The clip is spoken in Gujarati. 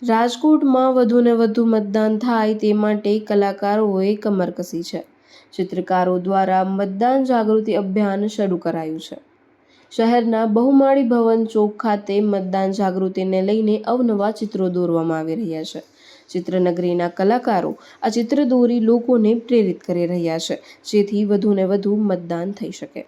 રાજકોટમાં વધુને વધુ મતદાન થાય તે માટે કલાકારોએ કમર કસી છે। ચિત્રકારો દ્વારા મતદાન જાગૃતિ અભિયાન શરૂ કરાયું છે। શહેરના બહુમાળી ભવન ચોક ખાતે મતદાન જાગૃતિને લઈને અવનવા ચિત્રો દોરવામાં આવી રહ્યા છે। ચિત્રનગરીના કલાકારો આ ચિત્ર દોરી લોકોને પ્રેરિત કરી રહ્યા છે, જેથી વધુને વધુ મતદાન થઈ શકે।